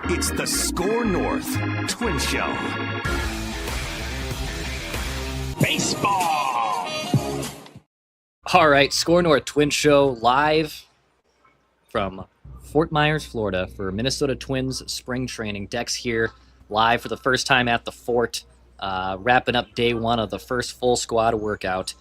It's the SKOR North Twins Show. Baseball! All right, SKOR North Twins Show live from Fort Myers, Florida for Minnesota Twins spring training. Dex here live for the first time at the Fort, wrapping up day one of the first full squad workout.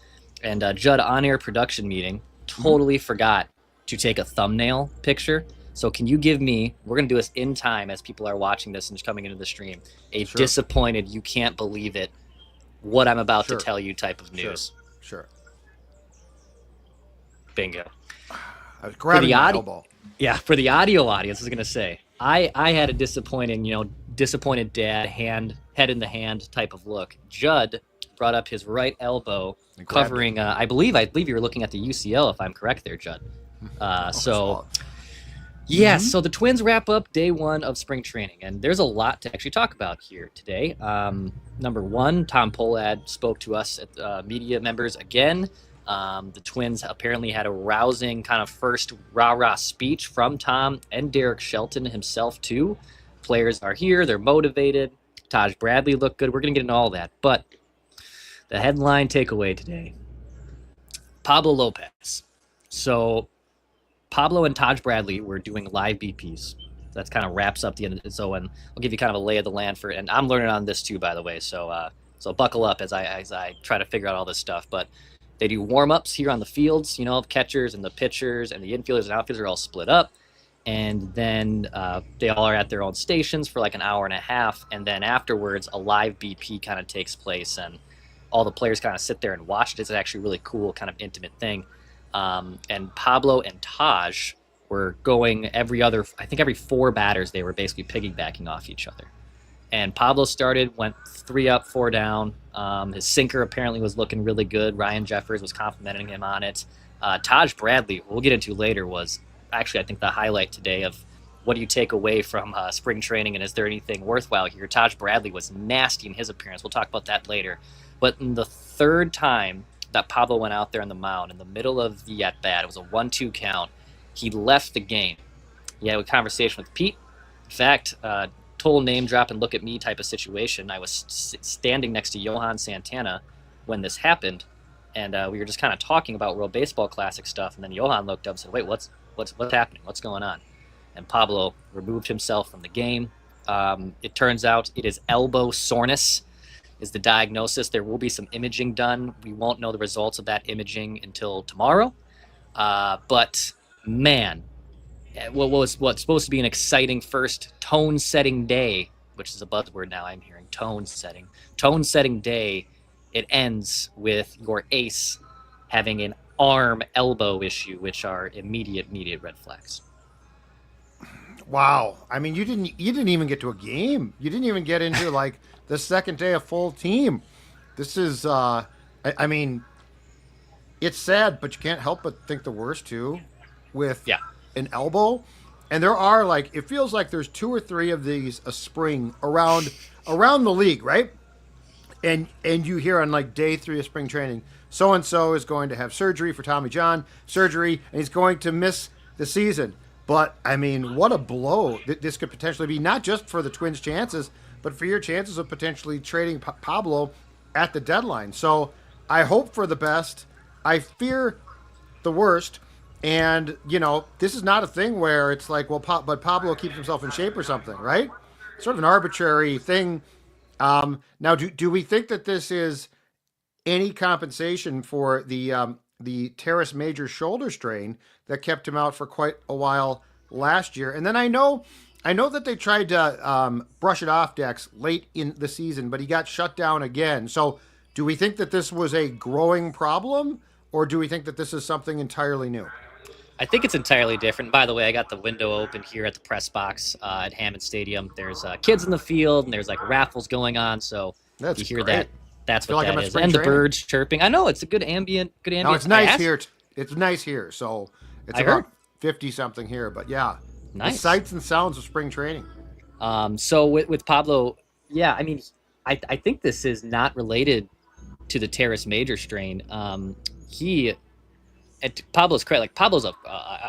And Judd, on-air production meeting, totally forgot to take a thumbnail picture. So can you give me, we're going to do this in time as people are watching this and just coming into the stream, a disappointed, you can't believe it, what I'm about to tell you type of news. Sure. Bingo. I was grabbing the elbow. Yeah, for the audio audience, I was going to say, I had a disappointed dad, head in the hand type of look. Judd brought up his right elbow, covering, I believe you were looking at the UCL, if I'm correct there, Judd. So the Twins wrap up day one of spring training, and there's a lot to actually talk about here today. Number one, Tom Pohlad spoke to us at media members again. The Twins apparently had a rousing kind of first rah-rah speech from Tom and Derek Shelton himself, too. Players are here. They're motivated. Taj Bradley looked good. We're going to get into all that. But the headline takeaway today, Pablo Lopez. So Pablo and Taj Bradley were doing live BPs. That kind of wraps up the end of it. So, and I'll give you kind of a lay of the land for it. And I'm learning on this, too, by the way. So buckle up as I try to figure out all this stuff. But they do warm-ups here on the fields, catchers and the pitchers and the infielders and outfielders are all split up. And then they all are at their own stations for like an hour and a half. And then afterwards, a live BP kind of takes place. And all the players kind of sit there and watch it. It's actually a really cool, kind of intimate thing. And Pablo and Taj were going every 4 batters, they were basically piggybacking off each other. And Pablo went 3 up, 4 down. His sinker apparently was looking really good. Ryan Jeffers was complimenting him on it. Taj Bradley, we'll get into later, was actually, I think, the highlight today of what do you take away from spring training and is there anything worthwhile here. Taj Bradley was nasty in his appearance. We'll talk about that later. But in the third time that Pablo went out there on the mound, in the middle of the at-bat, it was a 1-2 count, he left the game. He had a conversation with Pete. In fact, total name drop and look at me type of situation. I was standing next to Johan Santana when this happened, and we were just kind of talking about World Baseball Classic stuff, and then Johan looked up and said, wait, what's happening? What's going on? And Pablo removed himself from the game. It turns out it is elbow soreness is the diagnosis. There will be some imaging done. We won't know the results of that imaging until tomorrow. But man, what's supposed to be an exciting first tone-setting day, which is a buzzword now I'm hearing, tone-setting day, it ends with your ace having an arm-elbow issue, which are immediate red flags. Wow. I mean, you didn't even get to a game. You didn't even get into like the second day of full team. This is, I mean, it's sad, but you can't help but think the worst too with an elbow. And there are it feels like there's 2 or 3 of these a spring around the league, right? And you hear on day 3 of spring training, so-and-so is going to have surgery for Tommy John, and he's going to miss the season. But, I mean, what a blow this could potentially be, not just for the Twins' chances, but for your chances of potentially trading Pablo at the deadline. So I hope for the best. I fear the worst. And, this is not a thing where it's like, well, but Pablo keeps himself in shape or something, right? Sort of an arbitrary thing. Now, do we think that this is any compensation for the teres major shoulder strain that kept him out for quite a while last year? And then I know that they tried to brush it off, Dex, late in the season, but he got shut down again. So do we think that this was a growing problem, or do we think that this is something entirely new? I think it's entirely different. By the way, I got the window open here at the press box at Hammond Stadium. There's kids in the field, and there's raffles going on, so that's you hear great. that. That's what that is. And training. the birds chirping. I know, it's a good ambient. No, it's nice here. It's nice here. So it's about 50-something here. But yeah, nice. The sights and sounds of spring training. So with Pablo, yeah, I mean, I think this is not related to the teres major strain. and Pablo's credit, like Pablo's I'm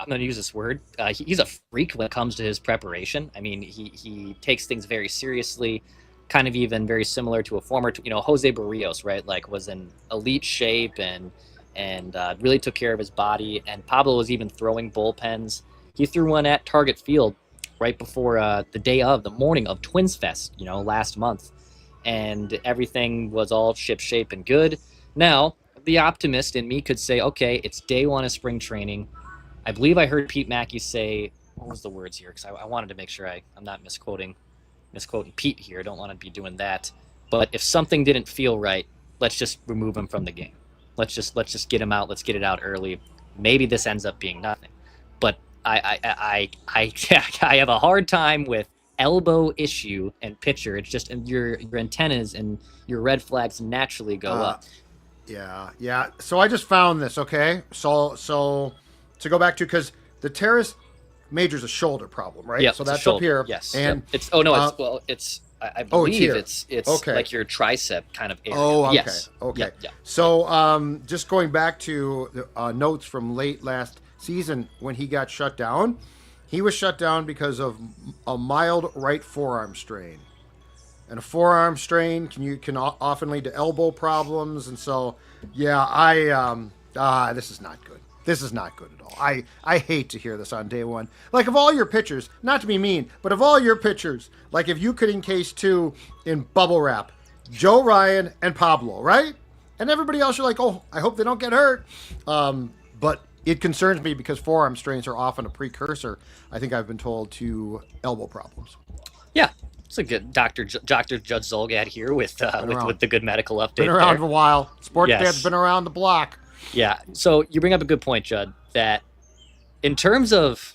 going to use this word. He's a freak when it comes to his preparation. I mean, he takes things very seriously, kind of even very similar to a former, Jose Barrios, right? Like was in elite shape and really took care of his body. And Pablo was even throwing bullpens. He threw one at Target Field right before the morning of Twins Fest, last month. And everything was all shipshape and good. Now, the optimist in me could say, okay, it's day one of spring training. I believe I heard Pete Mackey say, what was the words here? Because I wanted to make sure I'm not misquoting Pete here. I don't want to be doing that. But if something didn't feel right, let's just remove him from the game. Let's just get him out. Let's get it out early. Maybe this ends up being nothing. But I have a hard time with elbow issue and pitcher. It's just your antennas and your red flags naturally go up. Yeah. So I just found this, okay? So to go back to, because the teres major is a shoulder problem, right? Yeah, so that's up here. Yes. And I believe it's okay. Like your tricep kind of area. Oh, okay. Yes. Okay. Yeah. So just going back to notes from late last season when he got shut down, he was shut down because of a mild right forearm strain. And a forearm strain can often lead to elbow problems. And so, this is not good. This is not good at all. I hate to hear this on day one. Like, of all your pitchers, not to be mean, but of all your pitchers, like if you could encase two in bubble wrap, Joe Ryan and Pablo, right? And everybody else, you're like, oh, I hope they don't get hurt. But it concerns me because forearm strains are often a precursor, I think I've been told, to elbow problems. Yeah. It's a good Dr. Judge Zolgad here with the good medical update. Been around for a while. Sports Yes. Dad's been around the block. Yeah. So you bring up a good point, Judd, that in terms of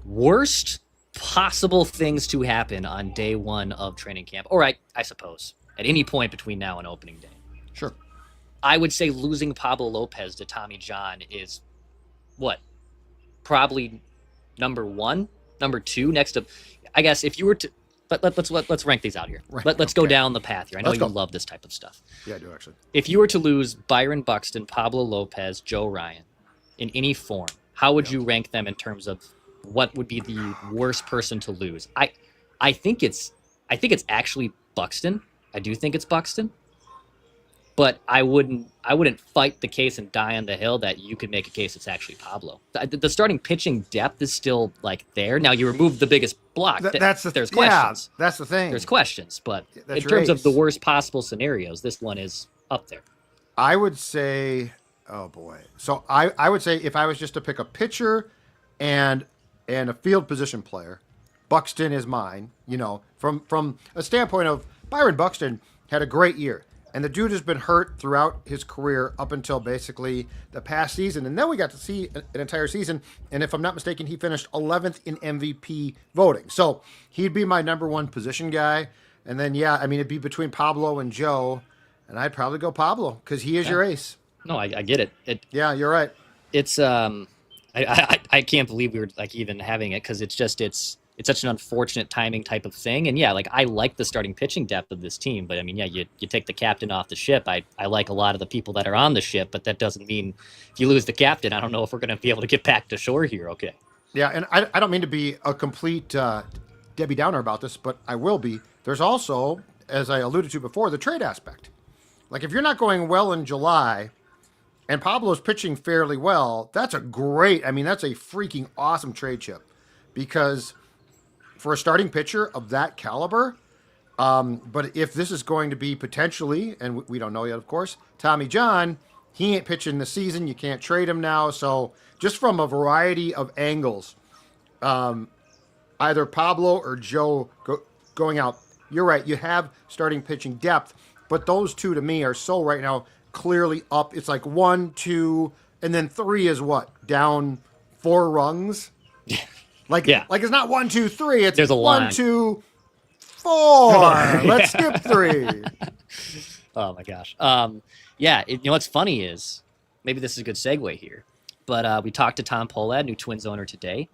worst possible things to happen on day one of training camp, or I suppose at any point between now and opening day. Sure. I would say losing Pablo Lopez to Tommy John is what? Probably number one, number two, next to, I guess if you were to, let's rank these out here. Right. Let's go down the path here. I know Let's you go. love this type of stuff. Yeah, I do actually. If you were to lose Byron Buxton, Pablo Lopez, Joe Ryan in any form, how would you rank them in terms of what would be the worst person to lose? I think it's actually Buxton. I do think it's Buxton. But I wouldn't fight the case and die on the hill that you could make a case it's actually Pablo. The starting pitching depth is still like there. Now you remove the biggest block. There's questions. Yeah, that's the thing. There's questions, but That's in terms of ace. the worst possible scenarios, this one is up there. I would say, oh boy. So I would say if I was just to pick a pitcher and a field position player, Buxton is mine. From a standpoint of Byron Buxton had a great year. And the dude has been hurt throughout his career up until basically the past season. And then we got to see an entire season. And if I'm not mistaken, he finished 11th in MVP voting. So he'd be my number one position guy. And then, it'd be between Pablo and Joe. And I'd probably go Pablo because he is your ace. No, I get it. Yeah, you're right. It's I can't believe we were like even having it because it's such an unfortunate timing type of thing. And I like the starting pitching depth of this team, but you take the captain off the ship. I like a lot of the people that are on the ship, but that doesn't mean if you lose the captain, I don't know if we're going to be able to get back to shore here. Okay. Yeah. And I don't mean to be a complete Debbie Downer about this, but I will be. There's also, as I alluded to before, the trade aspect. Like if you're not going well in July and Pablo's pitching fairly well, that's a freaking awesome trade chip because for a starting pitcher of that caliber. But if this is going to be potentially, and we don't know yet, of course, Tommy John, he ain't pitching the season. You can't trade him now. So just from a variety of angles, either Pablo or Joe going out, you're right. You have starting pitching depth, but those two to me are so right now clearly up. It's like 1, 2, and then 3 is what? Down 4 rungs? Like it's not 1, 2, 3. It's there's a 1, line. 2, 4. Let's skip 3. Oh my gosh. What's funny is maybe this is a good segue here, but we talked to Tom Pohlad, new Twins owner today.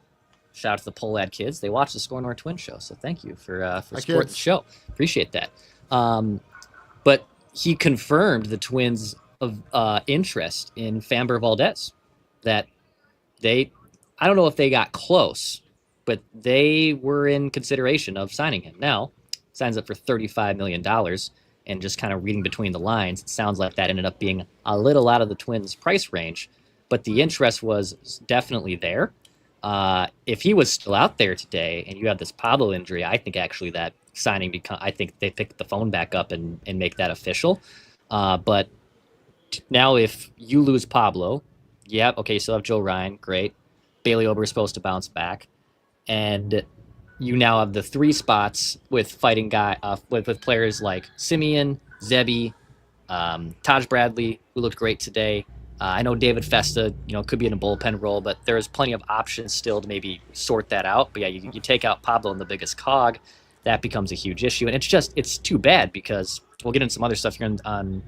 Shout out to the Pohlad kids. They watch the SKOR North Twins Show, so thank you for supporting the show. Appreciate that. But he confirmed the Twins' of interest in Framber Valdez. that I don't know if they got close, but they were in consideration of signing him. Now, signs up for $35 million, and just kind of reading between the lines, it sounds like that ended up being a little out of the Twins' price range, but the interest was definitely there. If he was still out there today and you have this Pablo injury, I think actually that signing I think they pick the phone back up and make that official. But now if you lose Pablo, okay, you still have Joe Ryan, great. Bailey Ober is supposed to bounce back, and you now have the 3 spots with fighting with players like Simeon, Zebby, Taj Bradley, who looked great today. I know David Festa, could be in a bullpen role, but there's plenty of options still to maybe sort that out. But yeah, you take out Pablo in the biggest cog, that becomes a huge issue, and it's too bad because we'll get into some other stuff here on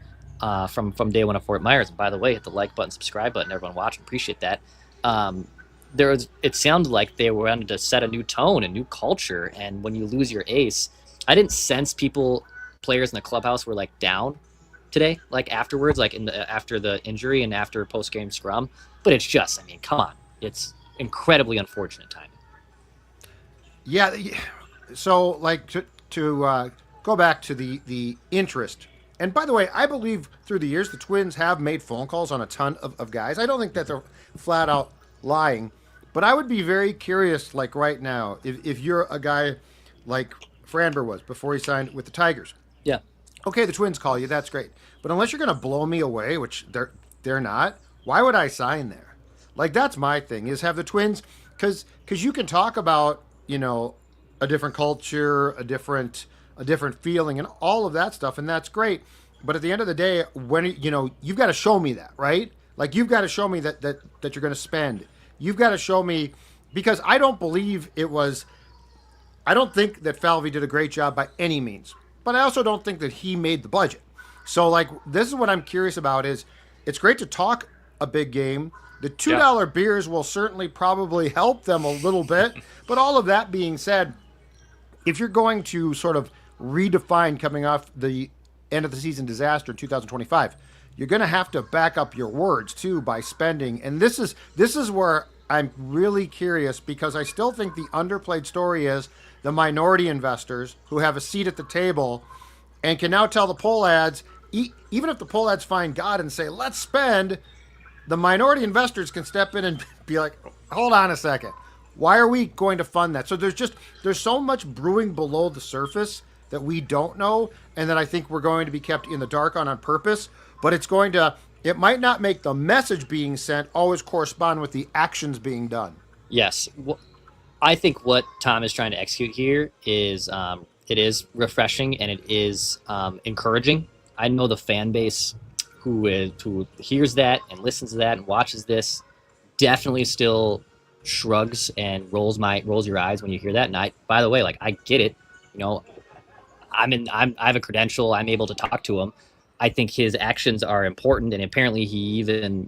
from day one of Fort Myers. And by the way, hit the like button, subscribe button, everyone watching, appreciate that. It sounded like they wanted to set a new tone, a new culture, and when you lose your ace, I didn't sense players in the clubhouse were like down today, like afterwards, like after the injury and after post-game scrum. But it's just, come on, it's incredibly unfortunate timing. Yeah, so like to go back to the interest. And by the way, I believe through the years the Twins have made phone calls on a ton of guys. I don't think that they're flat out lying, but I would be very curious, like right now, if you're a guy like Framber was before he signed with the Tigers. Yeah. Okay, the Twins call you, that's great. But unless you're going to blow me away, which they're not, why would I sign there? Like, that's my thing, is have the Twins, because you can talk about, a different culture, a different feeling, and all of that stuff, and that's great. But at the end of the day, when you've got to show me that, right? Like, you've got to show me that you're going to spend. You've got to show me, because I don't believe I don't think that Falvey did a great job by any means, but I also don't think that he made the budget. So, like, this is what I'm curious about is, it's great to talk a big game. The $2 beers will certainly probably help them a little bit. But all of that being said, if you're going to sort of redefine coming off the end of the season disaster in 2025, you're going to have to back up your words too by spending. And this is where I'm really curious, because I still think the underplayed story is the minority investors who have a seat at the table and can now tell the Pohlads, even if the Pohlads find God and say, let's spend, the minority investors can step in and be like, hold on a second. Why are we going to fund that? So there's so much brewing below the surface that we don't know, and that I think we're going to be kept in the dark on purpose. But it might not make the message being sent always correspond with the actions being done. Yes. I think what Tom is trying to execute here is it is refreshing and it is encouraging. I know the fan base who hears that and listens to that and watches this definitely still shrugs and rolls your eyes when you hear that. And by the way, like, I get it. I have a credential. I'm able to talk to him. I think his actions are important, and apparently he even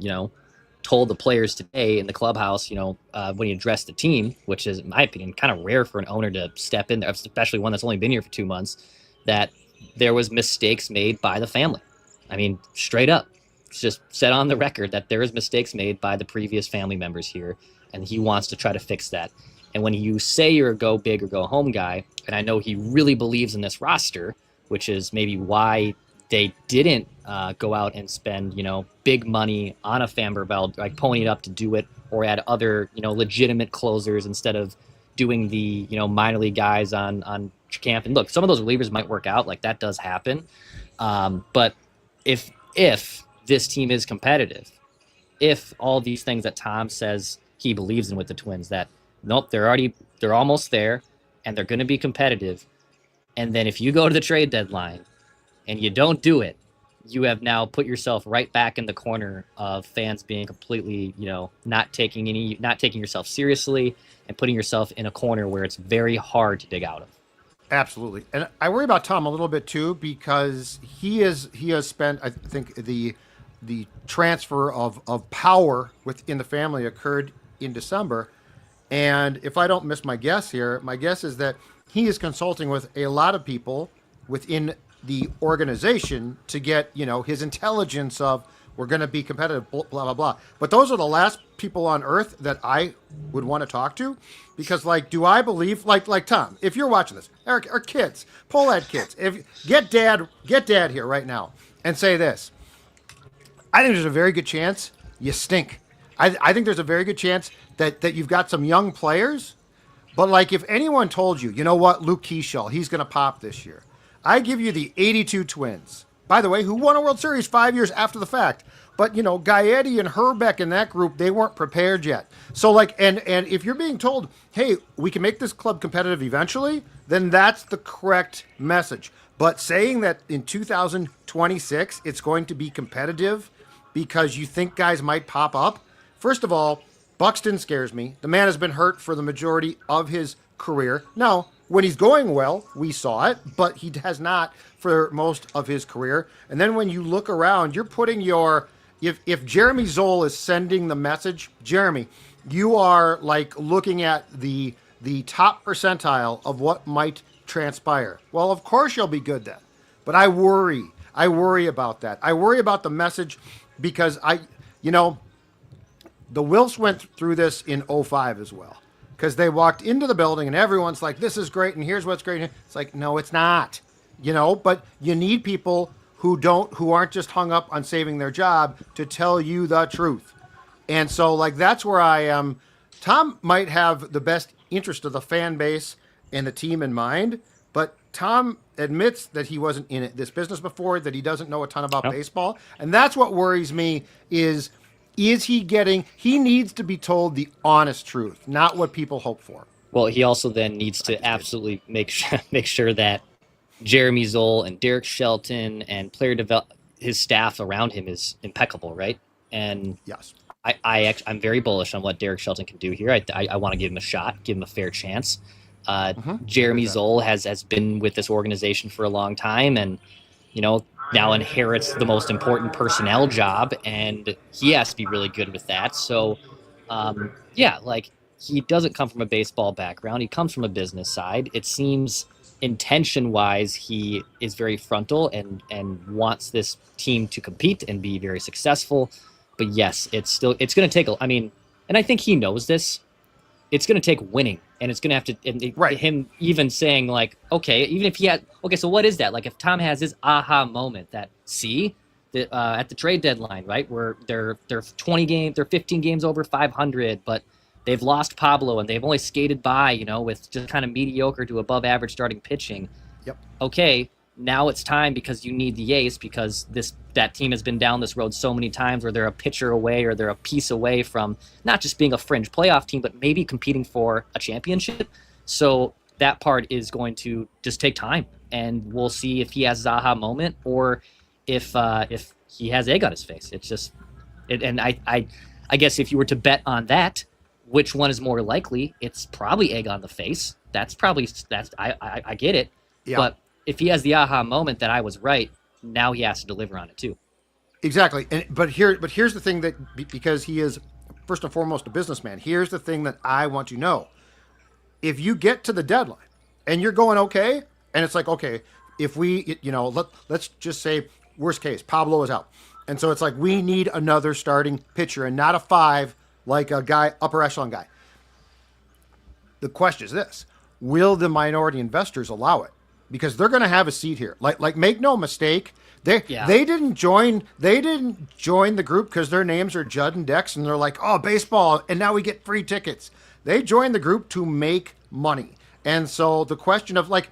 told the players today in the clubhouse, when he addressed the team, which is, in my opinion, kind of rare for an owner to step in there, especially one that's only been here for 2 months, that there was mistakes made by the family. Straight up, it's just set on the record that there is mistakes made by the previous family members here, and he wants to try to fix that. And when you say you're a go big or go home guy, and I know he really believes in this roster, which is maybe why they didn't go out and spend, big money on a Framber Valdez, like pony it up to do it, or add other, legitimate closers instead of doing the, minor league guys on camp. And look, some of those relievers might work out, like that does happen. But if this team is competitive, if all these things that Tom says he believes in with the Twins, that nope, they're almost there and they're going to be competitive. And then if you go to the trade deadline and you don't do it, you have now put yourself right back in the corner of fans being completely, not taking yourself seriously and putting yourself in a corner where it's very hard to dig out of. Absolutely. And I worry about Tom a little bit too, because he has spent, I think the transfer of power within the family occurred in December. And if I don't miss my guess here, my guess is that he is consulting with a lot of people within the organization to get, his intelligence of we're going to be competitive, blah, blah, blah. But those are the last people on earth that I would want to talk to, because, like, do I believe, like Tom, if you're watching this, or kids, Pohlad kids, if get dad here right now and say this. I think there's a very good chance you stink. I think there's a very good chance that you've got some young players, but, like, if anyone told you, you know what, Luke Keeschel, he's going to pop this year. I give you the 82 Twins, by the way, who won a World Series 5 years after the fact. But, you know, Gaetti and Herbeck in that group, they weren't prepared yet. So, like, and if you're being told, hey, we can make this club competitive eventually, then that's the correct message. But saying that in 2026 it's going to be competitive because you think guys might pop up, first of all, Buxton scares me. The man has been hurt for the majority of his career. Now, when he's going well, we saw it, but he has not for most of his career. And then when you look around, you're putting your... If Jeremy Zoll is sending the message, Jeremy, you are, like, looking at the top percentile of what might transpire. Well, of course you'll be good then. But I worry about that. I worry about the message because the Wilfs went through this in 05 as well. Because they walked into the building and everyone's like, this is great and here's what's great. It's like, no, it's not. But you need people who aren't just hung up on saving their job to tell you the truth. And so, like, that's where I am. Tom might have the best interest of the fan base and the team in mind, but Tom admits that he wasn't in this business before, that he doesn't know a ton about baseball. And that's what worries me is he needs to be told the honest truth, not what people hope for. Well, he also then needs to absolutely make sure that Jeremy Zoll and Derek Shelton and his staff around him is impeccable, right? And yes, I'm very bullish on what Derek Shelton can do here. I want to give him a shot, give him a fair chance. Jeremy Zoll has been with this organization for a long time, and now inherits the most important personnel job, and he has to be really good with that. So, he doesn't come from a baseball background. He comes from a business side. It seems intention-wise, he is very frontal and wants this team to compete and be very successful. But yes, it's going to take and I think he knows this. It's going to take winning, and it's going to have to, him even saying, like, okay, even if he had, okay, so what is that? Like, if Tom has his aha moment that, at the trade deadline, right, where they're 15 games over 500, but they've lost Pablo, and they've only skated by, with just kind of mediocre to above average starting pitching. Yep. Okay, now it's time because you need the ace, because that team has been down this road so many times where they're a pitcher away or they're a piece away from not just being a fringe playoff team, but maybe competing for a championship. So that part is going to just take time, and we'll see if he has his aha moment or if he has egg on his face. It's just, and I guess if you were to bet on that, which one is more likely? It's probably egg on the face. I get it. Yeah. But if he has the aha moment that I was right, now he has to deliver on it too. Exactly. But here's the thing, that because he is first and foremost a businessman, here's the thing that I want to know. If you get to the deadline and you're going okay, and it's like, okay, if we, let's just say worst case, Pablo is out. And so it's like, we need another starting pitcher and not a 5, like a guy, upper echelon guy. The question is this: will the minority investors allow it? Because they're going to have a seat here. Like, make no mistake, they didn't join the group because their names are Judd and Dex, and they're like, oh, baseball, and now we get free tickets. They joined the group to make money. And so the question of, like,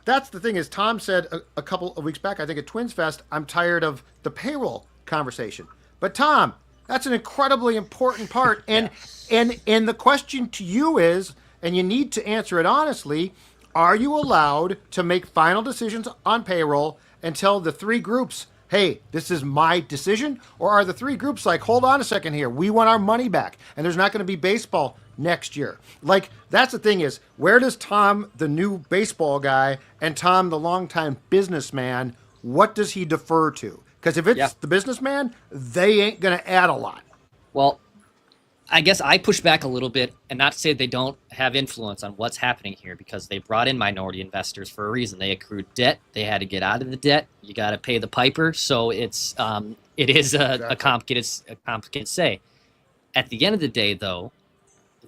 that's the thing is, Tom said a couple of weeks back, I think at Twins Fest, I'm tired of the payroll conversation. But Tom, that's an incredibly important part. And the question to you is, and you need to answer it honestly, are you allowed to make final decisions on payroll and tell the 3 groups, hey, this is my decision? Or are the 3 groups like, hold on a second here, we want our money back, and there's not going to be baseball next year? Like, that's the thing is, where does Tom, the new baseball guy, and Tom, the longtime businessman, what does he defer to? Because if it's the businessman, they ain't going to add a lot. Well, I guess I push back a little bit, and not to say they don't have influence on what's happening here, because they brought in minority investors for a reason. They accrued debt. They had to get out of the debt. You got to pay the piper. So it's It is a complicated say. At the end of the day, though,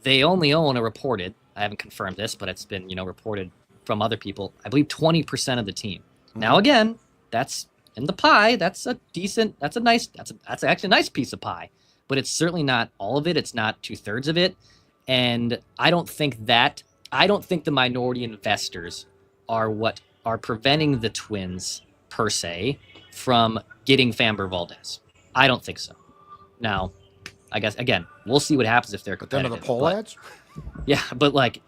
they only own a reported. I haven't confirmed this, but it's been reported from other people. I believe 20% of the team. Mm-hmm. Now again, that's in the pie. That's actually a nice piece of pie, but it's certainly not all of it. It's not 2/3 of it, and I don't think the minority investors are what are preventing the Twins per se from getting Framber Valdez. I don't think so. Now, I guess again, we'll see what happens if they're competitive. But then the Pohlads? Yeah, but like,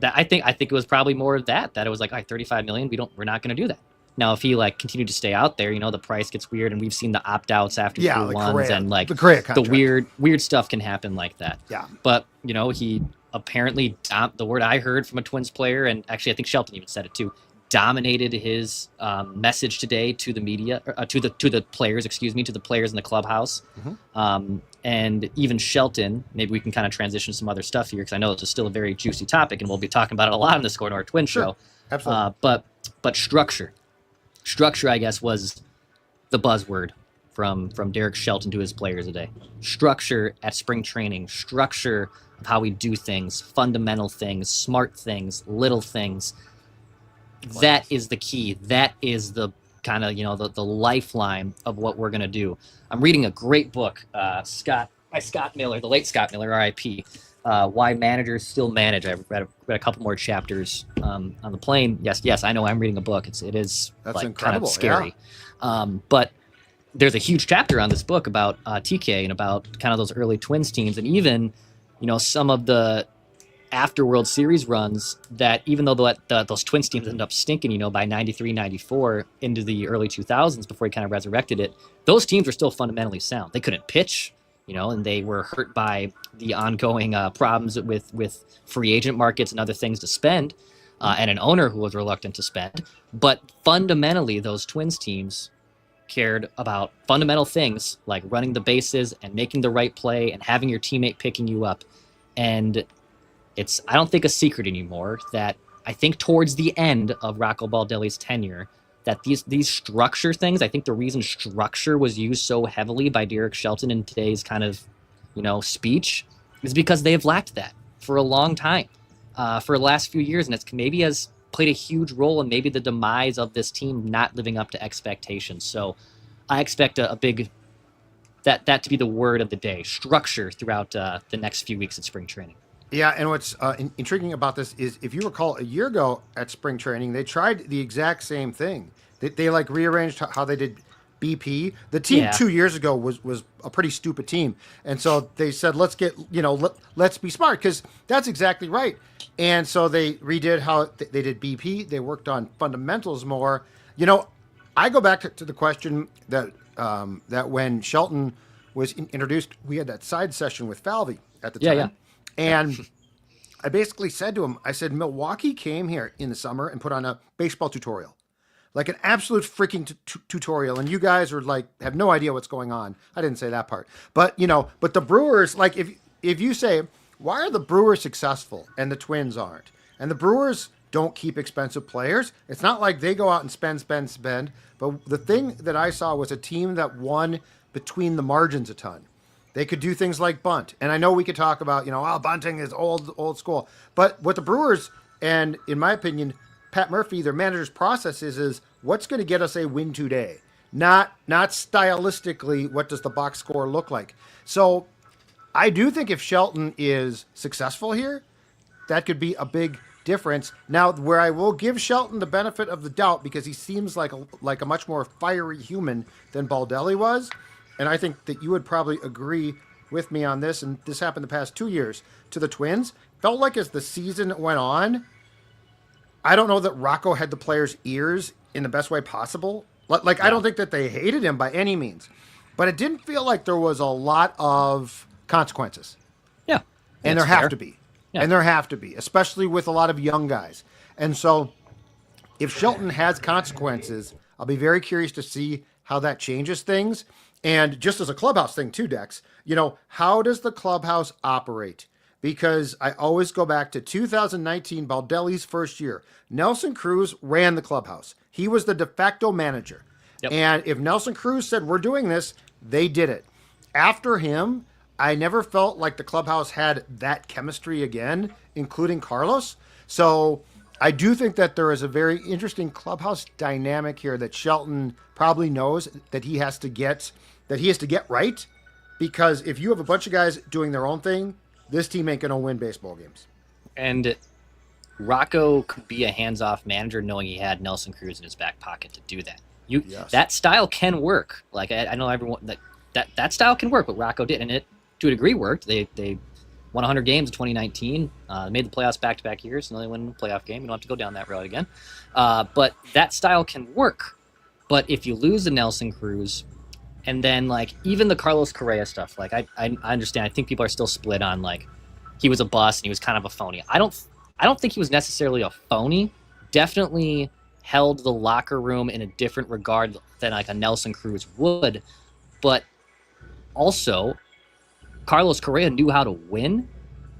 I think it was probably more of that it was like, all right, $35 million. We're not going to do that. Now, if he continued to stay out there, the price gets weird, and we've seen the opt-outs after 3-1s, and the weird stuff can happen like that. Yeah. But he apparently the word I heard from a Twins player, and actually I think Shelton even said it too, dominated his message today to the media, to the players, to the players in the clubhouse. Mm-hmm. And even Shelton, maybe we can kind of transition some other stuff here, because I know it's still a very juicy topic, and we'll be talking about it a lot in the SKOR North Twins Show. Absolutely. But structure, I guess, was the buzzword from Derek Shelton to his players today. Structure at spring training, structure of how we do things, fundamental things, smart things, little things. That is the key. That is the kind of, the lifeline of what we're going to do. I'm reading a great book, by Scott Miller, the late Scott Miller, RIP, Why Managers Still Manage. I've read a couple more chapters on the plane. Yes, I know I'm reading a book. It is incredible, kind of scary. Yeah. But there's a huge chapter on this book about TK and about kind of those early Twins teams, and even, some of the after World Series runs that, even though those Twins teams ended up stinking, by 93, 94 into the early 2000s before he kind of resurrected it, those teams were still fundamentally sound. They couldn't pitch, and they were hurt by the ongoing problems with free agent markets and other things to spend, and an owner who was reluctant to spend. But fundamentally, those Twins teams cared about fundamental things like running the bases and making the right play and having your teammate picking you up. And it's, I don't think, a secret anymore that I think towards the end of Rocco Baldelli's tenure, that these structure things, I think the reason structure was used so heavily by Derek Shelton in today's kind of, speech, is because they have lacked that for a long time, for the last few years. And it's maybe has played a huge role in maybe the demise of this team not living up to expectations. So I expect a big, that to be the word of the day, structure throughout the next few weeks of spring training. Yeah, and what's intriguing about this is, if you recall, a year ago at spring training, they tried the exact same thing. They rearranged how they did BP. The team 2 years ago was a pretty stupid team, and so they said, let's get let's be smart, because that's exactly right. And so they redid how they did BP. They worked on fundamentals more. I go back to the question that when Shelton was introduced, we had that side session with Falvey at the time. Yeah. And I basically said to him, I said, Milwaukee came here in the summer and put on a baseball tutorial, like an absolute freaking tutorial. And you guys are have no idea what's going on. I didn't say that part, but but the Brewers, if you say, why are the Brewers successful and the Twins aren't? And the Brewers don't keep expensive players. It's not like they go out and spend. But the thing that I saw was a team that won between the margins a ton. They could do things like bunt. And I know we could talk about, bunting is old school. But what the Brewers, and in my opinion, Pat Murphy, their manager's process is what's going to get us a win today? Not stylistically, what does the box score look like? So I do think if Shelton is successful here, that could be a big difference. Now, where I will give Shelton the benefit of the doubt, because he seems like a much more fiery human than Baldelli was, and I think that you would probably agree with me on this, and this happened the past 2 years to the Twins, felt like as the season went on, I don't know that Rocco had the players' ears in the best way possible. I don't think that they hated him by any means, but it didn't feel like there was a lot of consequences. Yeah. And there have to be. Yeah. And there have to be, especially with a lot of young guys. And so if Shelton has consequences, I'll be very curious to see how that changes things. And just as a clubhouse thing too, Dex, how does the clubhouse operate? Because I always go back to 2019, Baldelli's first year. Nelson Cruz ran the clubhouse. He was the de facto manager. Yep. And if Nelson Cruz said, we're doing this, they did it. After him, I never felt like the clubhouse had that chemistry again, including Carlos. So I do think that there is a very interesting clubhouse dynamic here that Shelton probably knows that he has to get right. Because if you have a bunch of guys doing their own thing, this team ain't going to win baseball games. And Rocco could be a hands-off manager knowing he had Nelson Cruz in his back pocket to do that. Yes. That style can work. Like I know everyone that style can work, what Rocco did, and it to a degree worked. They won 100 games in 2019, made the playoffs back-to-back years, and they won a playoff game. You don't have to go down that road again. But that style can work. But if you lose the Nelson Cruz, and then like even the Carlos Correa stuff, like I understand. I think people are still split on like he was a bust and he was kind of a phony. I don't think he was necessarily a phony. Definitely held the locker room in a different regard than like a Nelson Cruz would. But also, Carlos Correa knew how to win.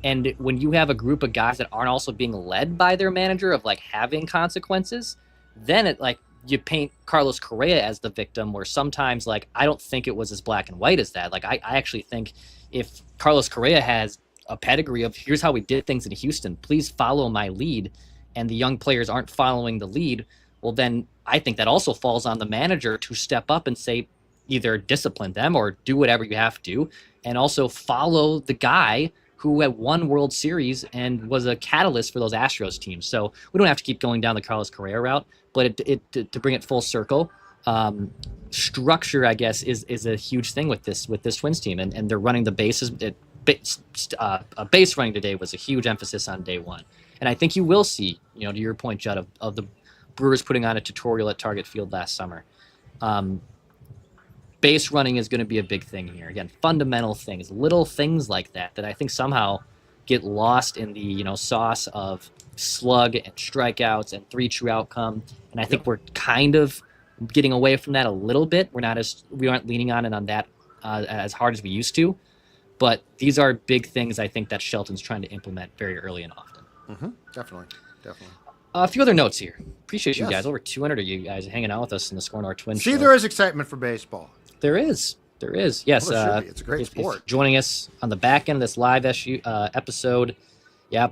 And when you have a group of guys that aren't also being led by their manager of like having consequences, then it like you paint Carlos Correa as the victim, where sometimes like I don't think it was as black and white as that. Like I actually think if Carlos Correa has a pedigree of here's how we did things in Houston, please follow my lead, and the young players aren't following the lead, well then I think that also falls on the manager to step up and say either discipline them or do whatever you have to, and also follow the guy who had won World Series and was a catalyst for those Astros teams. So we don't have to keep going down the Carlos Correa route, but to bring it full circle, structure, I guess, is a huge thing with this Twins team, and they're running the bases. Base running today was a huge emphasis on day one, and I think you will see, to your point, Judd, of the Brewers putting on a tutorial at Target Field last summer. Base running is going to be a big thing here. Again, fundamental things, little things like that I think somehow get lost in the sauce of slug and strikeouts and 3 true outcome. And I think we're kind of getting away from that a little bit. We aren't leaning on it on that as hard as we used to. But these are big things I think that Shelton's trying to implement very early and often. Mm-hmm. Definitely. A few other notes here. Appreciate you guys. Over 200 of you guys hanging out with us in the SKOR North Twins Show. See, there is excitement for baseball. There is. Yes. Well, it's a great sport. Joining us on the back end of this live episode,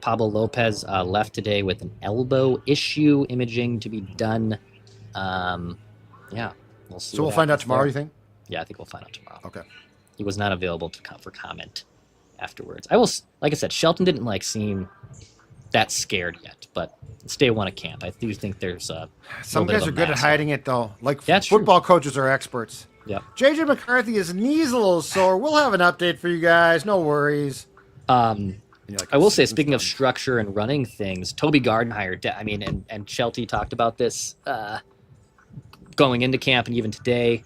Pablo Lopez left today with an elbow issue, imaging to be done. We'll see. So we'll find out tomorrow, you think? Yeah, I think we'll find out tomorrow. Okay. He was not available for comment afterwards. Like I said, Shelton didn't seem that scared yet, but it's day one of camp. I do think there's some guys are good at hiding it, though. Like That's football coaches are experts. Yep. JJ McCarthy, his knee's a little sore. We'll have an update for you guys. No worries. I will say, speaking of structure and running things, Toby Gardenhire, and Shelty talked about this going into camp and even today.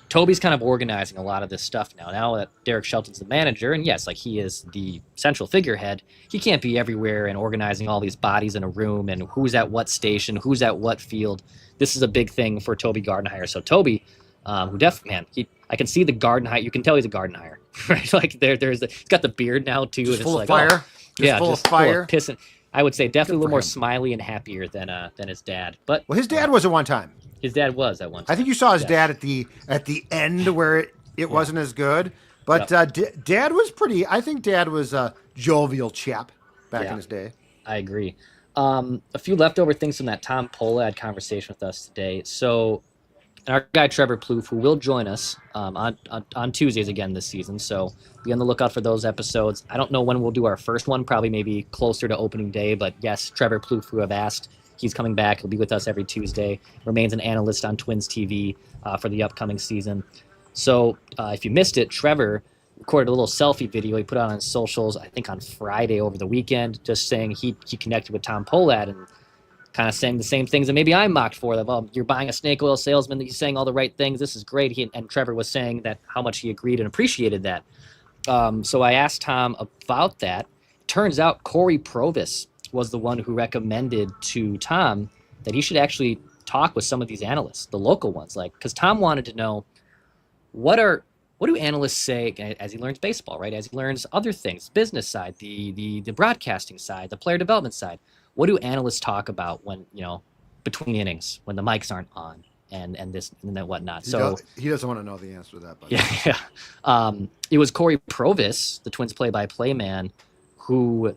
Toby's kind of organizing a lot of this stuff now. Now that Derek Shelton's the manager, and yes, he is the central figurehead, he can't be everywhere and organizing all these bodies in a room and who's at what station, who's at what field. This is a big thing for Toby Gardenhire. So Toby, I can see the Gardenhire. You can tell he's a Gardenhire, right? He's got the beard now too. Just full of fire. Full of pissing. I would say definitely a little more smiley and happier than his dad. But his dad was at one time. His dad was at one time. I think you saw his dad at the end where it wasn't as good. But Dad was pretty. I think Dad was a jovial chap back in his day. I agree. A few leftover things from that Tom Pohlad conversation with us today. So, our guy Trevor Plouffe, who will join us on Tuesdays again this season. So be on the lookout for those episodes. I don't know when we'll do our first one. Probably maybe closer to opening day. But yes, Trevor Plouffe, who have asked. He's coming back. He'll be with us every Tuesday. Remains an analyst on Twins TV for the upcoming season. So if you missed it, Trevor recorded a little selfie video he put out on his socials, I think on Friday over the weekend, just saying he connected with Tom Pohlad and kind of saying the same things that maybe I'm mocked for. That, you're buying a snake oil salesman, that he's saying all the right things. This is great. And Trevor was saying that how much he agreed and appreciated that. So I asked Tom about that. Turns out Corey Provis was the one who recommended to Tom that he should actually talk with some of these analysts, the local ones, because Tom wanted to know what do analysts say as he learns baseball, right? As he learns other things, business side, the broadcasting side, the player development side. What do analysts talk about when, between innings, when the mics aren't on? and this and then whatnot. He doesn't want to know the answer to that. But yeah. It was Corey Provis, the Twins play-by-play man, who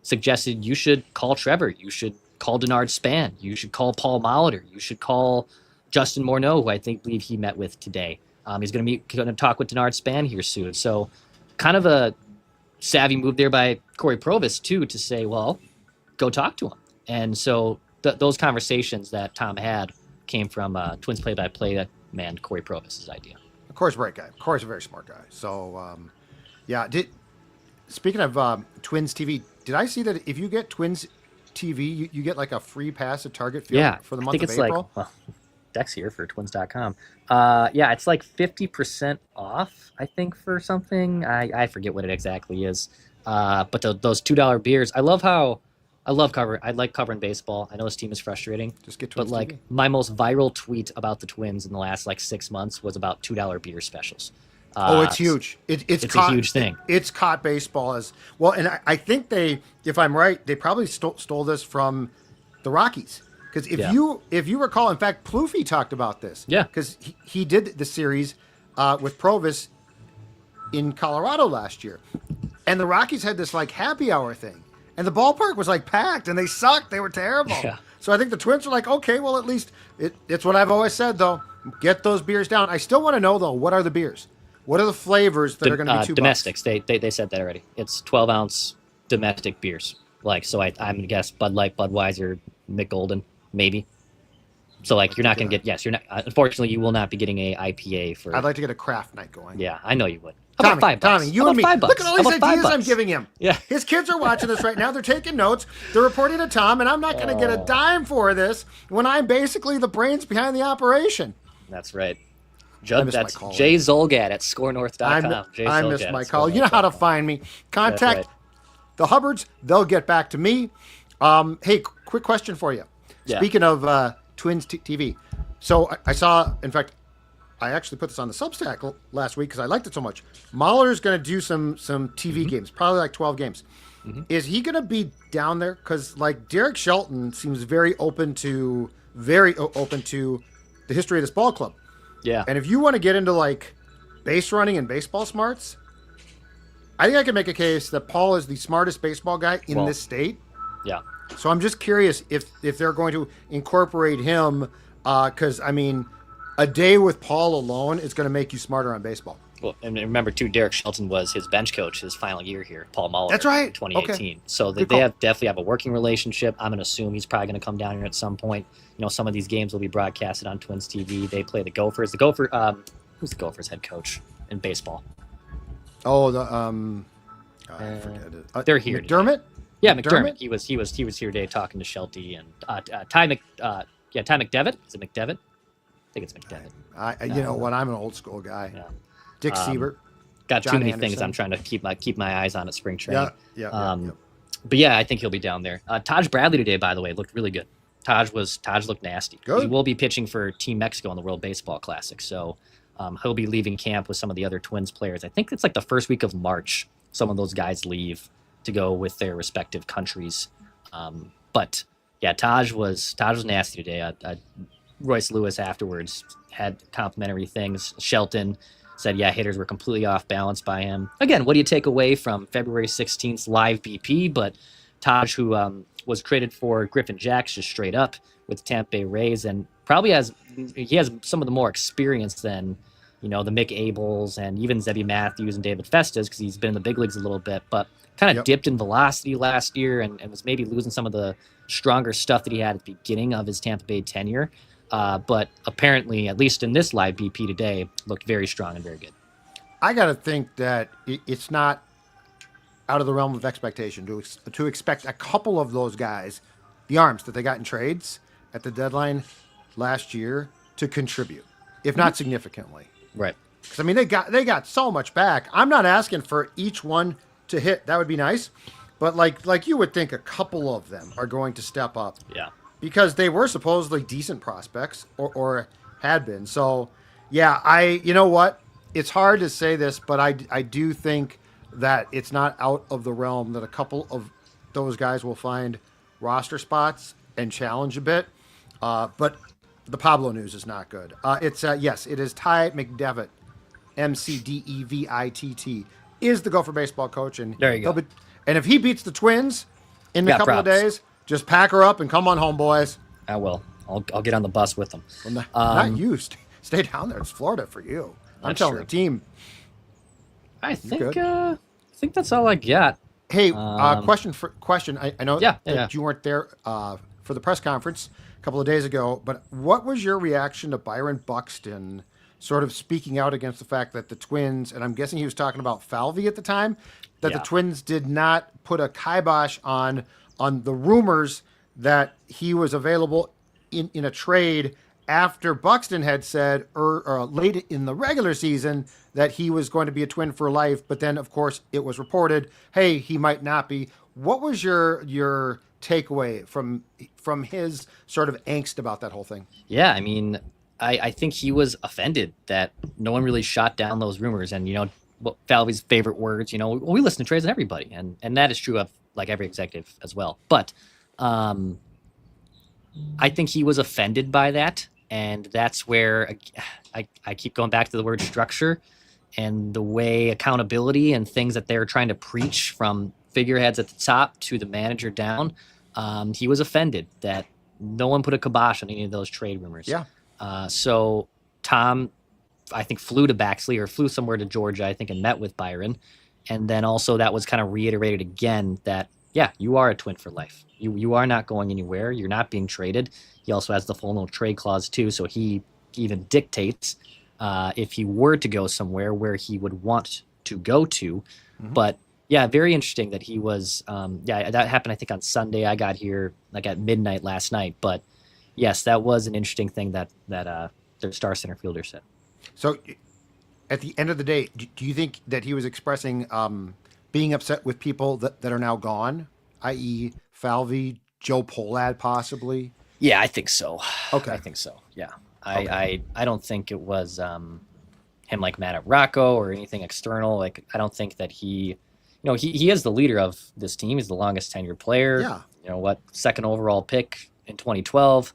suggested you should call Trevor, you should call Denard Span, you should call Paul Molitor, you should call Justin Morneau, who I believe he met with today. He's going to talk with Denard Span here soon. So kind of a savvy move there by Corey Provis, too, to say, well, go talk to him. And so those conversations that Tom had came from Twins play-by-play man Corey Provis' idea. Of course, bright guy. Of course, a very smart guy. So, speaking of Twins TV, did I see that if you get Twins TV, you get like a free pass at Target Field for the month of April? Deck's here for twins.com. It's like 50% off, I think, for something. I forget what it exactly is. But those $2 beers, I like covering baseball. I know this team is frustrating. Just get Twins TV. My most viral tweet about the Twins in the last 6 months was about $2 beer specials. It's huge. It's a huge thing. It's caught baseball as well. And I think if I'm right, they probably stole this from the Rockies. Because if you recall, in fact, Plouffe talked about this. Yeah. Because he did the series with Provis in Colorado last year. And the Rockies had this happy hour thing. And the ballpark was packed, and they sucked. They were terrible. Yeah. So I think the Twins are okay, well, at least it's what I've always said, though. Get those beers down. I still want to know, though, what are the beers? What are the flavors that are going to be $2? Domestics. They said that already. It's 12-ounce domestic beers. So I'm going to guess Bud Light, Budweiser, Mick Golden, maybe. So you're not going to get. Yes, you're not. Unfortunately, you will not be getting a IPA for. I'd like to get a craft night going. Yeah, I know you would. How about $5? Tommy, you and me. Look at all these ideas I'm giving him. Yeah. His kids are watching this right now. They're taking notes. They're reporting to Tom, and I'm not going to get a dime for this when I'm basically the brains behind the operation. That's right. That's Jay Zolgad at SKORNorth.com. I missed my call. You know how to find me. Contact the Hubbards. They'll get back to me. Hey, quick question for you. Yeah. Speaking of Twins TV. So I saw, in fact, I actually put this on the Substack last week because I liked it so much. Mahler's going to do some TV games, probably 12 games. Mm-hmm. Is he going to be down there? Because Derek Shelton seems very open to the history of this ball club. Yeah. And if you want to get into base running and baseball smarts, I think I can make a case that Paul is the smartest baseball guy in this state. Yeah. So I'm just curious if they're going to incorporate him, because a day with Paul alone is going to make you smarter on baseball. Well, and remember too, Derek Shelton was his bench coach his final year here, Paul Molitor. That's right. In 2018. Okay. So they definitely have a working relationship. I'm going to assume he's probably going to come down here at some point. Some of these games will be broadcasted on Twins TV. They play the Gophers. Who's the Gophers head coach in baseball? Oh, I forget it. They're here. McDermott. Today. Yeah, McDermott. He was here today talking to Shelty and Ty McDevitt. Is it McDevitt? I think it's McDevitt. You know what? I'm an old school guy. Yeah. Dick Siebert. Got John too many Anderson. things I'm trying to keep my eyes on at spring training. Yeah. But yeah, I think he'll be down there. Taj Bradley today, by the way, looked really good. Taj looked nasty. Good. He will be pitching for Team Mexico in the World Baseball Classic, so he'll be leaving camp with some of the other Twins players. I think it's the first week of March. Some of those guys leave to go with their respective countries. But yeah, Taj was nasty today. Royce Lewis afterwards had complimentary things. Shelton said, hitters were completely off balance by him. Again, what do you take away from February 16th live BP? But Taj, who was traded for Griffin Jacks just straight up with Tampa Bay Rays, and probably has some of the more experience than the Mick Abels and even Zebby Matthews and David Festas, because he's been in the big leagues a little bit, but kind of dipped in velocity last year and was maybe losing some of the stronger stuff that he had at the beginning of his Tampa Bay tenure. But apparently, at least in this live BP today, looked very strong and very good. I got to think that it's not out of the realm of expectation to expect a couple of those guys, the arms that they got in trades at the deadline last year, to contribute, if not significantly. Right. Because they got so much back. I'm not asking for each one to hit. That would be nice, but like you would think a couple of them are going to step up. Yeah. Because they were supposedly decent prospects or had been. So, yeah, you know what? It's hard to say this, but I do think that it's not out of the realm that a couple of those guys will find roster spots and challenge a bit. But the Pablo news is not good. Yes, it is Ty McDevitt, McDevitt, is the Gopher baseball coach, and there you go. And if he beats the Twins in a couple of props. days, just pack her up and come on home, boys. I will. I'll get on the bus with them. Well, not you. Stay down there. It's Florida for you. I'm telling the team. I think that's all I got. Hey, question. I know that you weren't there for the press conference a couple of days ago, but what was your reaction to Byron Buxton sort of speaking out against the fact that the Twins, and I'm guessing he was talking about Falvey at the time, that the Twins did not put a kibosh on the rumors that he was available in a trade after Buxton had said late in the regular season that he was going to be a Twin for life, but then of course it was reported, hey, he might not be. What was your takeaway from his sort of angst about that whole thing? Yeah, I mean, I think he was offended that no one really shot down those rumors, and Falvey's favorite words, we listen to trades and everybody, and that is true of like every executive as well. But I think he was offended by that. And that's where I keep going back to the word structure and the way accountability and things that they're trying to preach from figureheads at the top to the manager down. He was offended that no one put a kibosh on any of those trade rumors. Yeah. So Tom, I think, flew to Baxley or flew somewhere to Georgia, I think, and met with Byron. And then also that was kind of reiterated again that, yeah, you are a Twin for life. You are not going anywhere. You're not being traded. He also has the full no trade clause too, so he even dictates if he were to go somewhere where he would want to go to. Mm-hmm. But yeah, very interesting that he was. That happened I think on Sunday. I got here like at midnight last night. But yes, that was an interesting thing that their star center fielder said. So at the end of the day, do you think that he was expressing being upset with people that are now gone, i.e. Falvey, Joe Pohlad possibly? Yeah, I think so. Okay. I think so. Yeah. I don't think it was him like mad at Rocco or anything external. Like, I don't think that he is the leader of this team. He's the longest tenured player. Yeah. Second overall pick in 2012.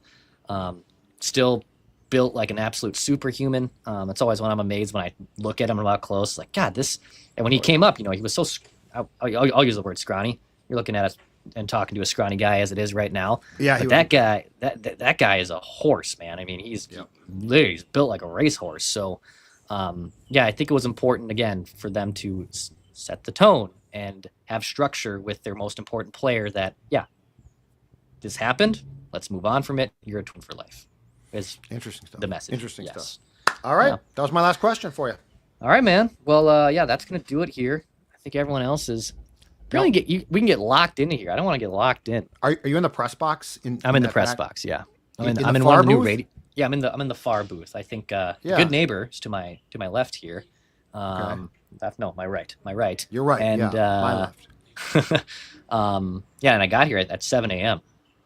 Still built like an absolute superhuman. It's always when I'm amazed when I look at him up close. Like, God, this. And when he came up, he was so. I'll use the word scrawny. You're looking at us and talking to a scrawny guy as it is right now. Yeah, but that guy is a horse, man. I mean, he's built like a racehorse. So, I think it was important again for them to set the tone and have structure with their most important player. That this happened. Let's move on from it. You're a Twin for life. Is interesting stuff. The message. Interesting stuff. All right, that was my last question for you. All right, man. Well, that's gonna do it here. I think everyone else is. We can get locked into here. I don't want to get locked in. Are you in the press box? I'm in the press box. Yeah, I'm in the one of the new booth? radio. Yeah, I'm in the far booth. I think good neighbors to my left here. My right. You're right. And my left. and I got here at 7 a.m.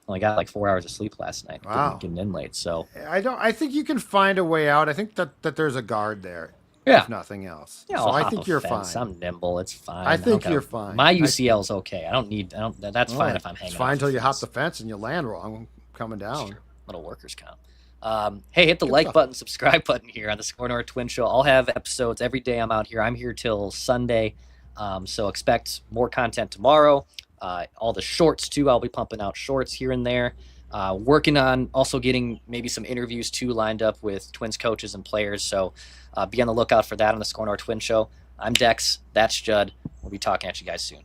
Only got like 4 hours of sleep last night. Wow. Getting in late. So I think you can find a way out. I think that there's a guard there. Yeah. If nothing else. Yeah, so I think you're fine. I'm nimble. It's fine. I think you're fine. My UCL's okay. That's fine if I'm hanging. It's fine until you hop the fence and you land wrong. I'm coming down. Little workers comp. Hey, hit the like button, subscribe button here on the SKOR North Twins Show. I'll have episodes every day I'm out here. I'm here till Sunday. So expect more content tomorrow. All the shorts too. I'll be pumping out shorts here and there. Working on also getting maybe some interviews too lined up with Twins coaches and players. So be on the lookout for that on the SKOR North Twins Show. I'm Dex. That's Judd. We'll be talking at you guys soon.